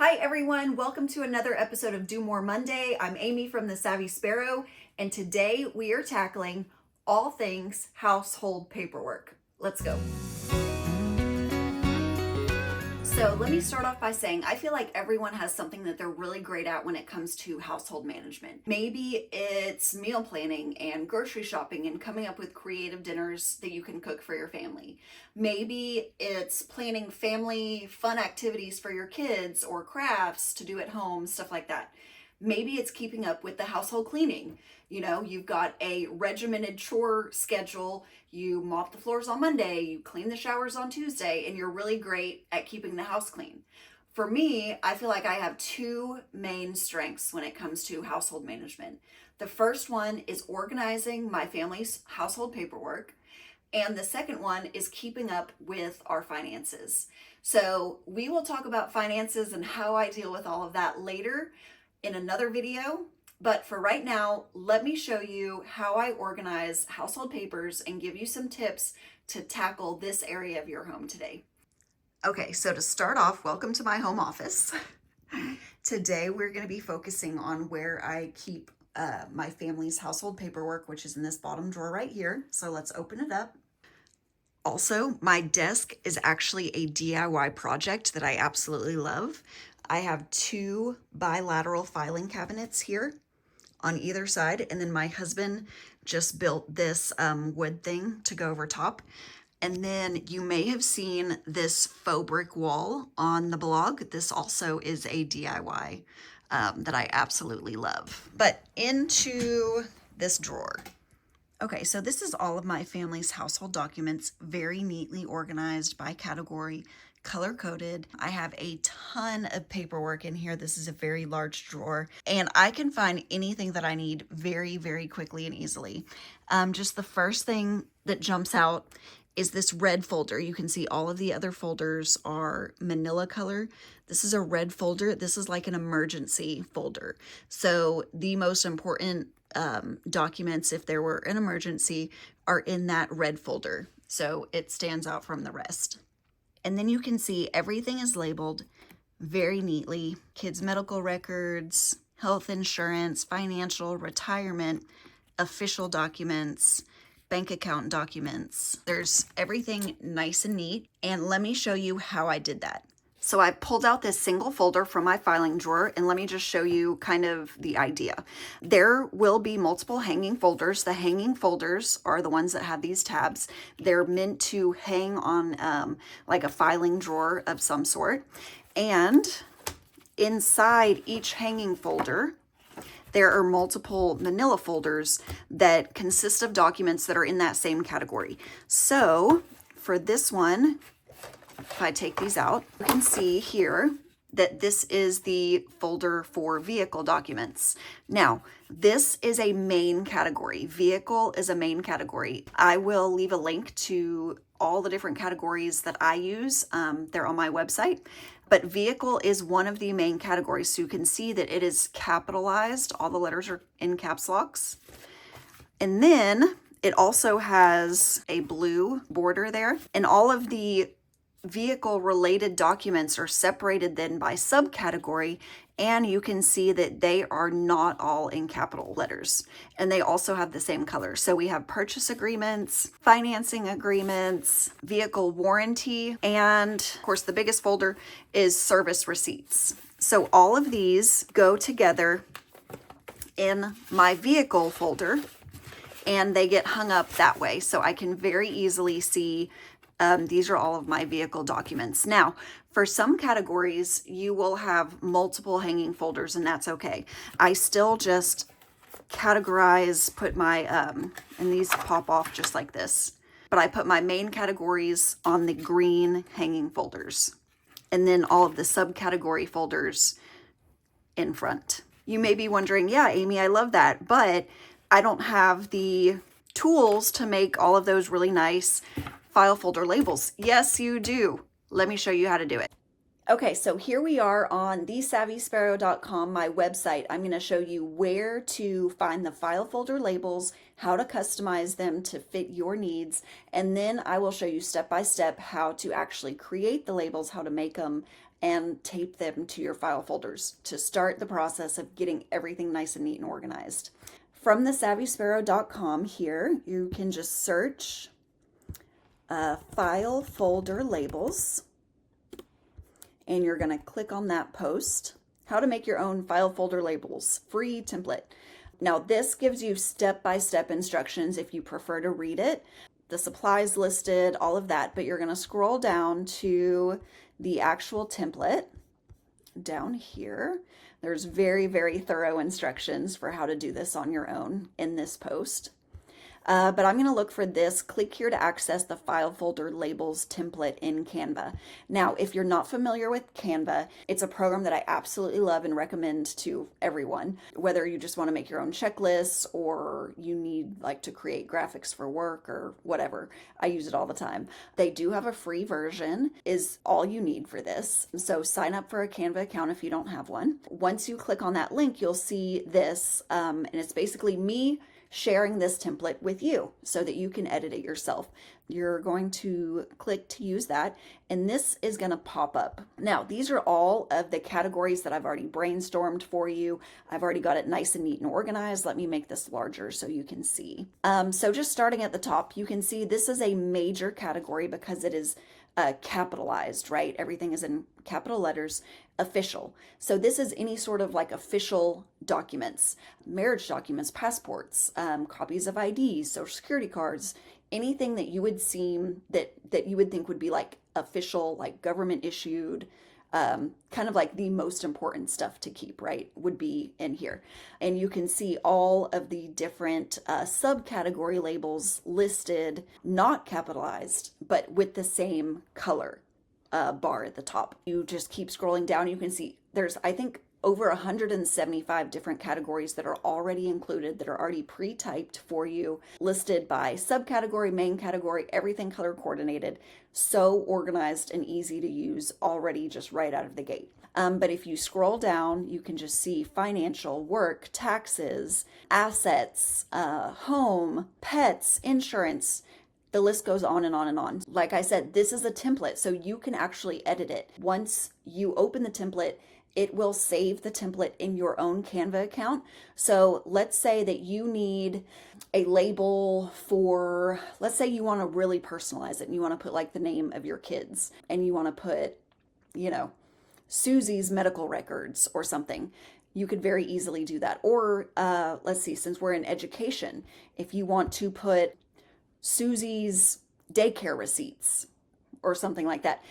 Hi everyone, welcome to another episode of Do More Monday. I'm Amy from The Savvy Sparrow, and today we are tackling all things household paperwork. Let's go. So let me start off by saying I feel like everyone has something that they're really great at when it comes to household management. Maybe it's meal planning and grocery shopping and coming up with creative dinners that you can cook for your family. Maybe it's planning family fun activities for your kids or crafts to do at home, stuff like that. Maybe it's keeping up with the household cleaning. You know, you've got a regimented chore schedule. You mop the floors on Monday, you clean the showers on Tuesday, and you're really great at keeping the house clean. For me, I feel like I have two main strengths when it comes to household management. The first one is organizing my family's household paperwork, and the second one is keeping up with our finances. So, we will talk about finances and how I deal with all of that later in another video. But for right now, let me show you how I organize household papers and give you some tips to tackle this area of your home today. Okay, so to start off, welcome to my home office. Today, we're going to be focusing on where I keep my family's household paperwork, which is in this bottom drawer right here. So let's open it up. Also, my desk is actually a DIY project that I absolutely love. I have two bilateral filing cabinets here on either side, and then my husband just built this wood thing to go over top. And then you may have seen this faux brick wall on the blog. This also is a DIY that I absolutely love. But into this drawer. Okay, so this is all of my family's household documents, very neatly organized by category, color-coded. I have a ton of paperwork in here. This is a very large drawer, and I can find anything that I need very, very quickly and easily. Just the first thing that jumps out is this red folder. You can see all of the other folders are manila color. This is a red folder. This is like an emergency folder. So the most important documents, if there were an emergency, are in that red folder. So it stands out from the rest. And then you can see everything is labeled very neatly. Kids' medical records, health insurance, financial, retirement, official documents, bank account documents. There's everything nice and neat. And let me show you how I did that. So I pulled out this single folder from my filing drawer, and let me just show you kind of the idea. There will be multiple hanging folders. The hanging folders are the ones that have these tabs. They're meant to hang on like a filing drawer of some sort. And inside each hanging folder, there are multiple manila folders that consist of documents that are in that same category. So for this one, if I take these out, you can see here that this is the folder for vehicle documents. Now, this is a main category. Vehicle is a main category. I will leave a link to all the different categories that I use. They're on my website. But vehicle is one of the main categories. So you can see that it is capitalized. All the letters are in caps locks. And then it also has a blue border there. And all of the vehicle related documents are separated then by subcategory, and you can see that they are not all in capital letters, and they also have the same color. So we have purchase agreements, financing agreements, vehicle warranty, and of course the biggest folder is service receipts. So all of these go together in my vehicle folder, and they get hung up that way, so I can very easily see these are all of my vehicle documents. Now, for some categories, you will have multiple hanging folders, and that's okay. I still just categorize, put my, and these pop off just like this, but I put my main categories on the green hanging folders, and then all of the subcategory folders in front. You may be wondering, yeah, Amy, I love that, but I don't have the tools to make all of those really nice file folder labels. Yes, you do. Let me show you how to do it. Okay, so here we are on thesavvysparrow.com, my website. I'm going to show you where to find the file folder labels, how to customize them to fit your needs, and then I will show you step by step how to actually create the labels, how to make them, and tape them to your file folders to start the process of getting everything nice and neat and organized. From thesavvysparrow.com here, you can just search file folder labels, and you're going to click on that post. How to make your own file folder labels, free template. Now this gives you step-by-step instructions if you prefer to read it. The supplies listed, all of that, but you're going to scroll down to the actual template down here. There's very, very thorough instructions for how to do this on your own in this post. But I'm going to look for this. Click here to access the file folder labels template in Canva. Now, if you're not familiar with Canva, it's a program that I absolutely love and recommend to everyone. Whether you just want to make your own checklists or you need like to create graphics for work or whatever, I use it all the time. They do have a free version, is all you need for this. So sign up for a Canva account if you don't have one. Once you click on that link, you'll see this, and it's basically me sharing this template with you so that you can edit it yourself. You're going to click to use that, and this is going to pop up. Now, these are all of the categories that I've already brainstormed for you. I've already got it nice and neat and organized. Let me make this larger so you can see. So just starting at the top, you can see this is a major category because it is capitalized, right? Everything is in capital letters, official. So this is any sort of like official documents, marriage documents, passports, copies of IDs, social security cards, anything that you would seem that you would think would be like official, like government issued, kind of like the most important stuff to keep, right, would be in here. And you can see all of the different subcategory labels listed, not capitalized, but with the same color bar at the top. You just keep scrolling down. You can see there's, I think, over 175 different categories that are already included, that are already pre-typed for you, listed by subcategory, main category, everything color coordinated. So organized and easy to use already just right out of the gate. But if you scroll down, you can just see financial, work, taxes, assets, home, pets, insurance. The list goes on and on and on. Like I said, this is a template, so you can actually edit it. Once you open the template, it will save the template in your own Canva account. So let's say that you need a label for, let's say you want to really personalize it and you want to put like the name of your kids and you want to put, you know, Susie's medical records or something. You could very easily do that. Or let's see, since we're in education, if you want to put Susie's daycare receipts or something like that,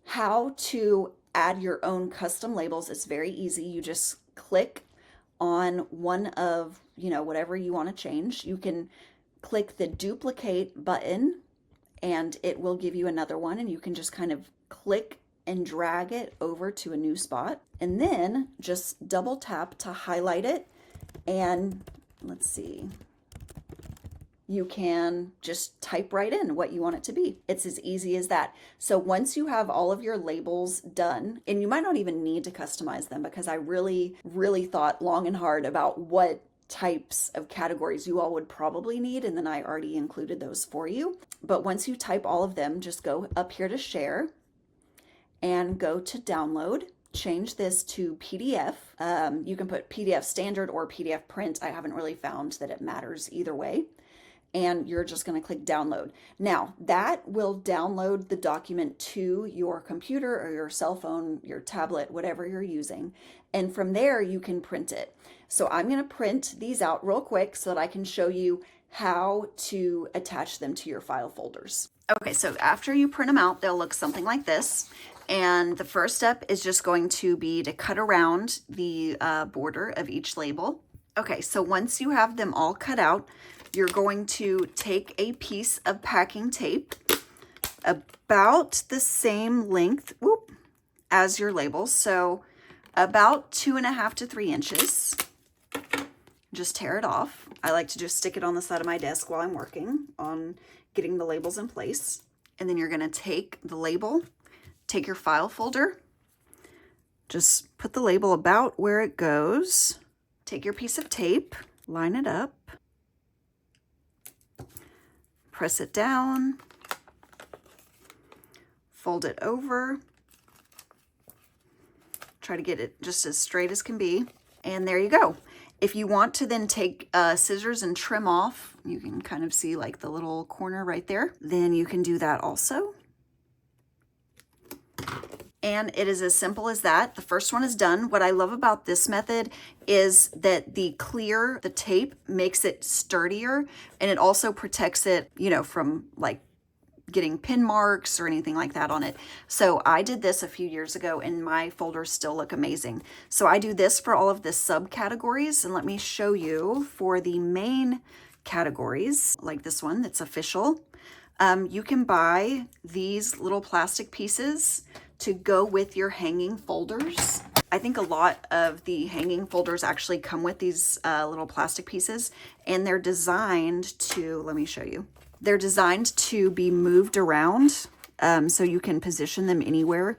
how to add your own custom labels is very easy. You just click on one of, you know, whatever you want to change. You can click the duplicate button and it will give you another one, and you can just kind of click and drag it over to a new spot, and then just double tap to highlight it. And let's see, you can just type right in what you want it to be. It's as easy as that. So once you have all of your labels done, and you might not even need to customize them, because I really, really thought long and hard about what types of categories you all would probably need, and then I already included those for you. But once you type all of them, just go up here to share and go to download. Change this to PDF. You can put PDF standard or PDF print. I haven't really found that it matters either way. And you're just going to click download. Now that will download the document to your computer or your cell phone, your tablet, whatever you're using. And from there you can print it. So I'm going to print these out real quick so that I can show you how to attach them to your file folders. Okay, so after you print them out, they'll look something like this. And the first step is just going to be to cut around the border of each label. Okay, so once you have them all cut out, you're going to take a piece of packing tape about the same length as your labels. So about 2.5 to 3 inches. Just tear it off. I like to just stick it on the side of my desk while I'm working on getting the labels in place. And then you're going to take the label, take your file folder, just put the label about where it goes. Take your piece of tape, line it up, press it down, fold it over, try to get it just as straight as can be. And there you go. If you want to then take scissors and trim off, you can kind of see like the little corner right there, then you can do that also. And it is as simple as that. The first one is done. What I love about this method is that the tape makes it sturdier, and it also protects it, you know, from like getting pin marks or anything like that on it. So I did this a few years ago and my folders still look amazing. So I do this for all of the subcategories, and let me show you for the main categories, like this one that's official. You can buy these little plastic pieces to go with your hanging folders. I think a lot of the hanging folders actually come with these little plastic pieces, and they're designed to, let me show you. They're designed to be moved around, so you can position them anywhere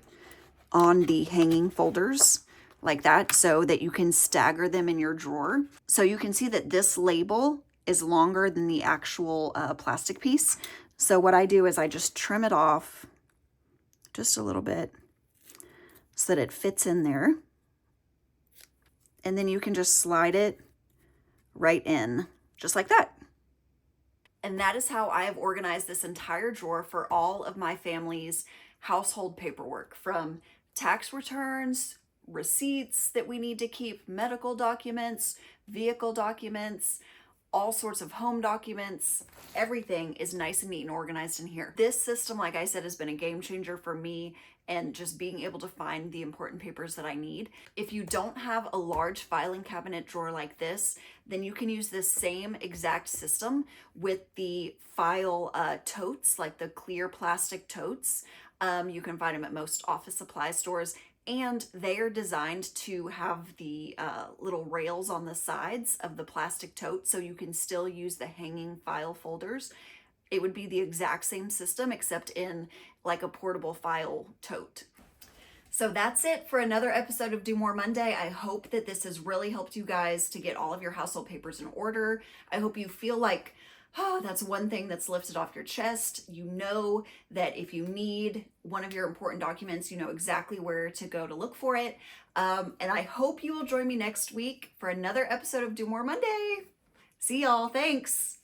on the hanging folders like that, so that you can stagger them in your drawer. So you can see that this label is longer than the actual plastic piece. So what I do is I just trim it off just a little bit so that it fits in there. And then you can just slide it right in, just like that. And that is how I have organized this entire drawer for all of my family's household paperwork, from tax returns, receipts that we need to keep, medical documents, vehicle documents, all sorts of home documents. Everything is nice and neat and organized in here. This system, like I said, has been a game changer for me and just being able to find the important papers that I need. If you don't have a large filing cabinet drawer like this, then you can use this same exact system with the file totes, like the clear plastic totes. You can find them at most office supply stores, and they are designed to have the little rails on the sides of the plastic tote, so you can still use the hanging file folders. It would be the exact same system, except in like a portable file tote. So that's it for another episode of Do More Monday. I hope that this has really helped you guys to get all of your household papers in order. I hope you feel like, oh, that's one thing that's lifted off your chest. You know that if you need one of your important documents, you know exactly where to go to look for it. And I hope you will join me next week for another episode of Do More Monday. See y'all. Thanks.